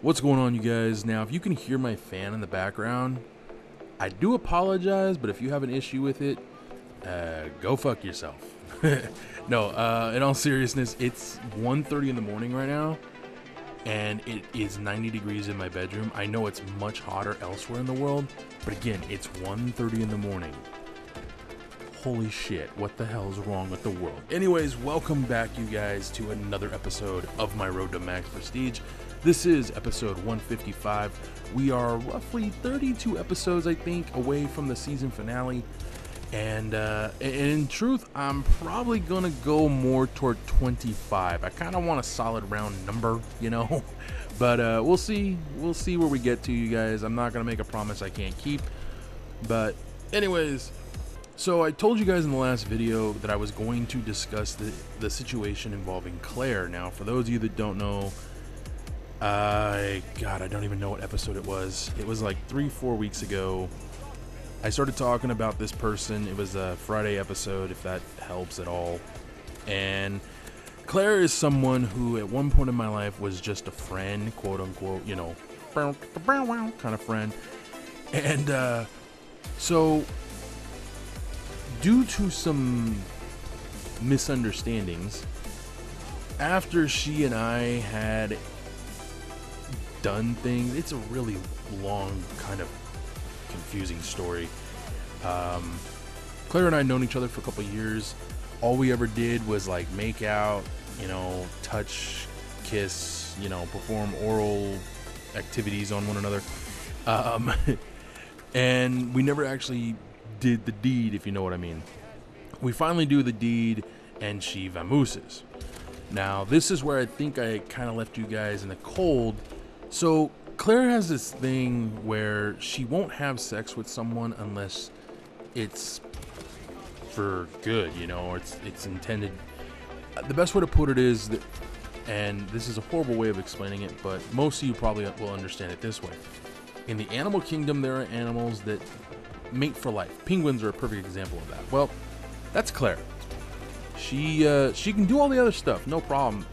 What's going on, you guys? Now, if you can hear my fan in the background, I do apologize, but if you have an issue with it, go fuck yourself. No, in all seriousness, it's 1:30 in the morning right now, and it is 90 degrees in my bedroom. I know it's much hotter elsewhere in the world, but again, it's 1:30 in the morning. Holy shit, what the hell is wrong with the world? Anyways, welcome back, you guys, to another episode of my Road to Max Prestige. This is episode 155. We are roughly 32 episodes, I think, away from the season finale. And in truth, I'm probably gonna go more toward 25. I kind of want a solid round number, you know, but we'll see. We'll see where we get to, you guys. I'm not gonna make a promise I can't keep. But anyways, so I told you guys in the last video that I was going to discuss the situation involving Claire. Now, for those of you that don't know, God, I don't even know what episode it was. It was like 3-4 weeks ago. I started talking about this person. It was a Friday episode, if that helps at all. And Claire is someone who at one point in my life was just a friend, quote unquote, you know, kind of friend. And so due to some misunderstandings, after she and I had done things, it's a really long, kind of confusing story. Claire and I had known each other for a couple of years. All we ever did was like make out, you know, touch, kiss, you know, perform oral activities on one another. And we never actually did the deed, if you know what I mean. We finally do the deed and she vamooses. Now, this is where I think I kind of left you guys in the cold. So Claire has this thing where she won't have sex with someone unless it's for good, you know, or it's intended. The best way to put it is that, and this is a horrible way of explaining it, but most of you probably will understand it this way. In the animal kingdom, there are animals that mate for life. Penguins are a perfect example of that. Well, that's Claire. She can do all the other stuff, no problem.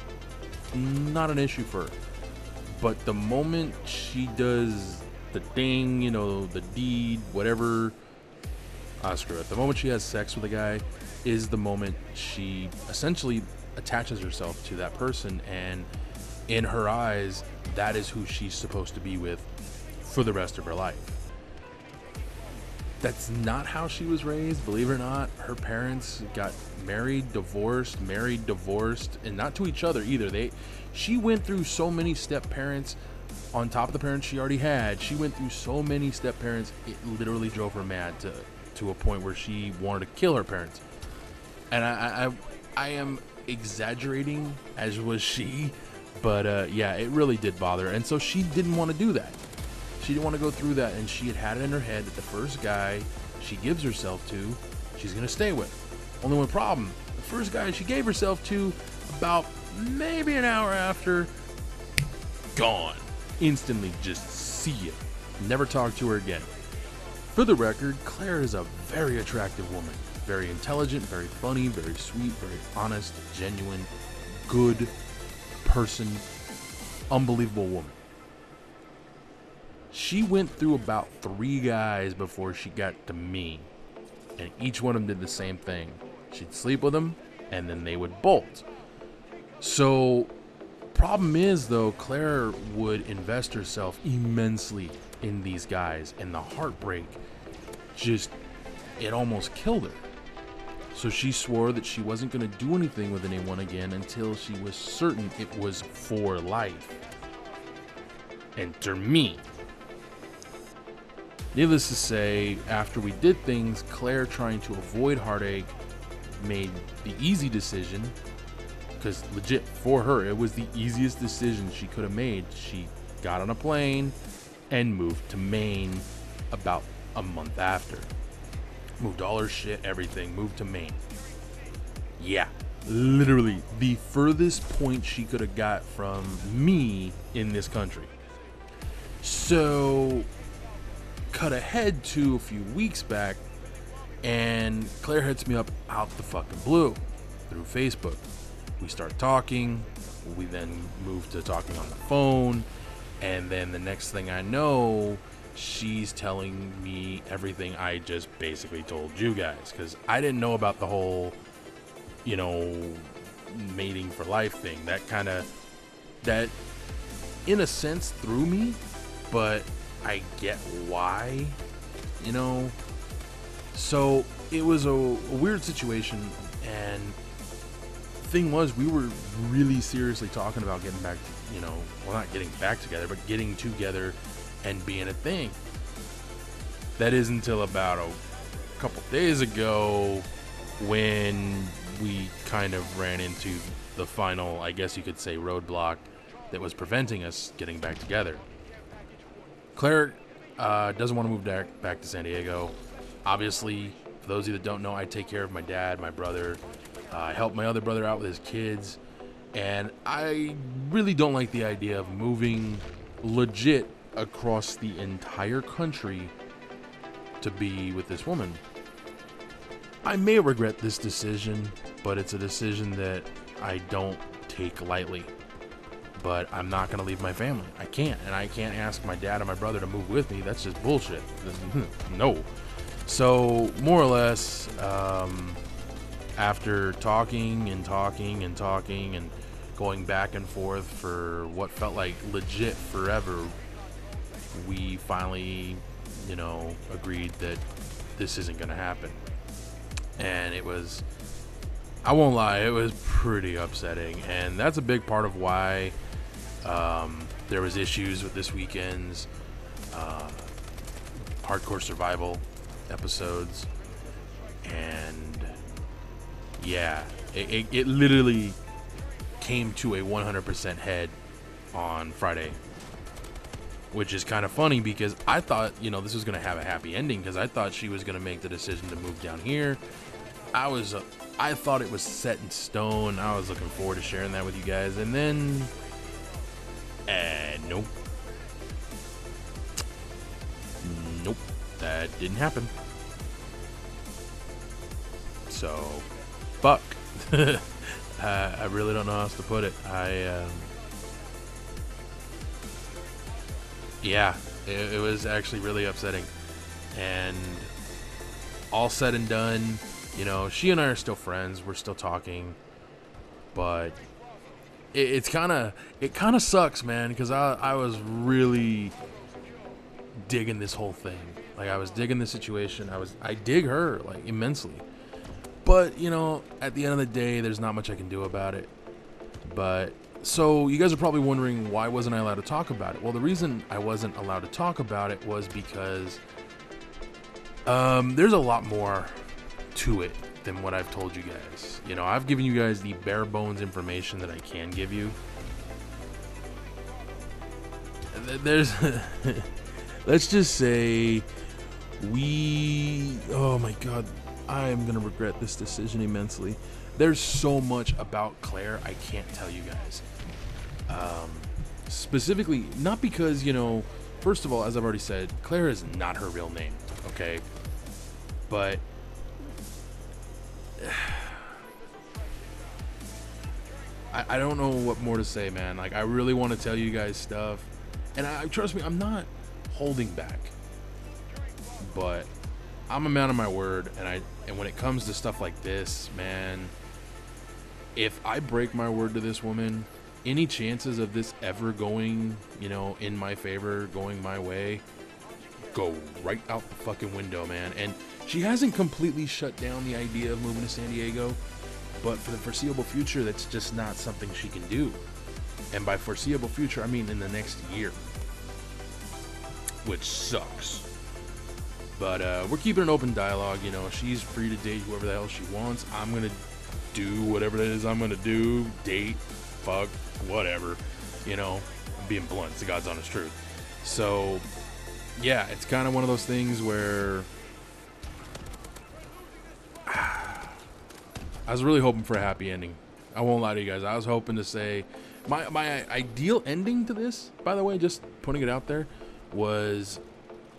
Not an issue for her. But the moment she does the thing, you know, the deed, whatever, screw it. The moment she has sex with a guy is the moment she essentially attaches herself to that person. And in her eyes, that is who she's supposed to be with for the rest of her life. That's not how she was raised, believe it or not. Her parents got married, divorced, and not to each other either. She went through so many step parents on top of the parents she already had. She went through so many step parents, it literally drove her mad to a point where she wanted to kill her parents. And I am exaggerating, as was she, but yeah, it really did bother her. And so she didn't want to do that. She didn't want to go through that, and she had it in her head that the first guy she gives herself to, she's going to stay with. Only one problem, the first guy she gave herself to, about maybe an hour after, gone. Instantly, just see ya. Never talk to her again. For the record, Claire is a very attractive woman. Very intelligent, very funny, very sweet, very honest, genuine, good person, unbelievable woman. She went through about 3 guys before she got to me, and each one of them did the same thing. She'd sleep with them, and then they would bolt. So, problem is though, Claire would invest herself immensely in these guys, and the heartbreak just, it almost killed her. So she swore that she wasn't going to do anything with anyone again until she was certain it was for life. Enter me. Needless to say, after we did things, Claire, trying to avoid heartache, made the easy decision, because legit for her, it was the easiest decision she could have made. She got on a plane and moved to Maine about a month after. Moved all her shit, everything, moved to Maine. Yeah, literally the furthest point she could have got from me in this country. So, cut ahead to a few weeks back, and Claire hits me up out the fucking blue through Facebook. We start talking. We then move to talking on the phone, And then the next thing I know, she's telling me everything I just basically told you guys, because I didn't know about the whole, you know, mating for life thing. That in a sense threw me, but I get why, you know. So it was a weird situation, and thing was, we were really seriously talking about getting back, you know, well, not getting back together, but getting together and being a thing. That is until about a couple days ago when we kind of ran into the final, I guess you could say, roadblock that was preventing us getting back together. Claire doesn't want to move back to San Diego. Obviously, for those of you that don't know, I take care of my dad, my brother. I help my other brother out with his kids. And I really don't like the idea of moving legit across the entire country to be with this woman. I may regret this decision, but it's a decision that I don't take lightly. But I'm not going to leave my family. I can't. And I can't ask my dad and my brother to move with me. That's just bullshit. No. So, more or less, after talking and going back and forth for what felt like legit forever, we finally, you know, agreed that this isn't going to happen. And it was, I won't lie, it was pretty upsetting. And that's a big part of why there was issues with this weekend's hardcore survival episodes. And yeah, it literally came to a 100% head on Friday, which is kind of funny because I thought, you know, this was going to have a happy ending, because I thought she was going to make the decision to move down here. I thought it was set in stone. I was looking forward to sharing that with you guys, and then nope, that didn't happen. So fuck. I really don't know how else to put it. Yeah, it was actually really upsetting. And all said and done, you know, she and I are still friends. We're still talking. But it kind of sucks, man, because I was really digging this whole thing. Like, I was digging the situation. I dig her, like, immensely. But, you know, at the end of the day, there's not much I can do about it. But, so you guys are probably wondering, why wasn't I allowed to talk about it? Well, the reason I wasn't allowed to talk about it was because there's a lot more to it than what I've told you guys. You know, I've given you guys the bare bones information that I can give you. There's, let's just say, oh my God, I am going to regret this decision immensely. There's so much about Claire I can't tell you guys. Specifically, not because, you know, first of all, as I've already said, Claire is not her real name, okay? But I don't know what more to say, man. Like, I really want to tell you guys stuff, and trust me, I'm not holding back. But I'm a man of my word, and when it comes to stuff like this, man, if I break my word to this woman, any chances of this ever going, you know, in my favor, going my way, go right out the fucking window, man. And she hasn't completely shut down the idea of moving to San Diego, but for the foreseeable future, that's just not something she can do. And by foreseeable future, I mean in the next year, which sucks. But we're keeping an open dialogue. You know, she's free to date whoever the hell she wants. I'm going to do whatever it is I'm going to do. Date, fuck, whatever. You know, I'm being blunt. It's the God's honest truth. So, yeah, it's kind of one of those things where I was really hoping for a happy ending. I won't lie to you guys. I was hoping to say my ideal ending to this, by the way, just putting it out there, was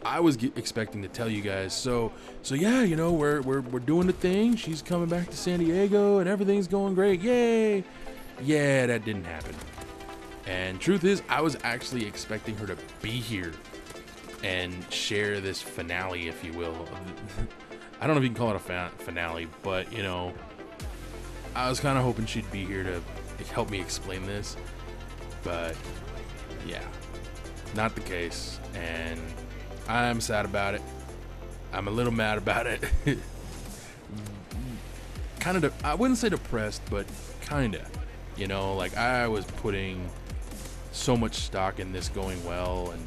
I was expecting to tell you guys, so yeah, you know, we're doing the thing. She's coming back to San Diego and everything's going great. Yay. Yeah, that didn't happen. And truth is, I was actually expecting her to be here and share this finale, if you will. I don't know if you can call it a finale, but, you know, I was kind of hoping she'd be here to help me explain this. But, yeah, not the case. And I'm sad about it. I'm a little mad about it. Kind of, I wouldn't say depressed, but kind of. You know, like, I was putting so much stock in this going well, and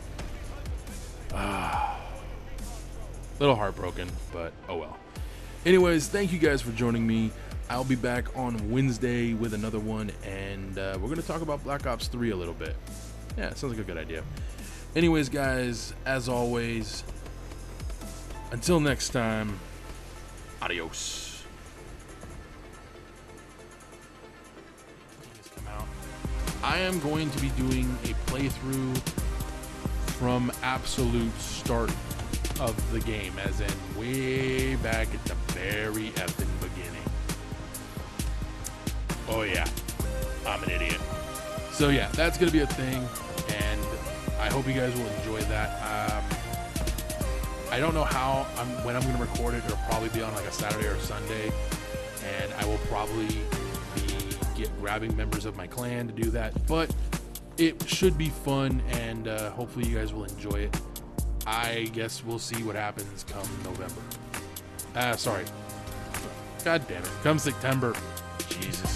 little heartbroken, but oh well. Anyways, thank you guys for joining me. I'll be back on Wednesday with another one, and we're going to talk about Black Ops 3 a little bit. Yeah, sounds like a good idea. Anyways, guys, as always, until next time, adios. I am going to be doing a playthrough from absolute start of the game, as in way back at the very effing beginning. Oh yeah, I'm an idiot. So yeah, that's gonna be a thing, and I hope you guys will enjoy that. I don't know when I'm gonna record it. It'll probably be on like a Saturday or Sunday, and I will probably be grabbing members of my clan to do that. But it should be fun, and hopefully you guys will enjoy it. I guess we'll see what happens come November. Sorry. God damn it. Come September. Jesus.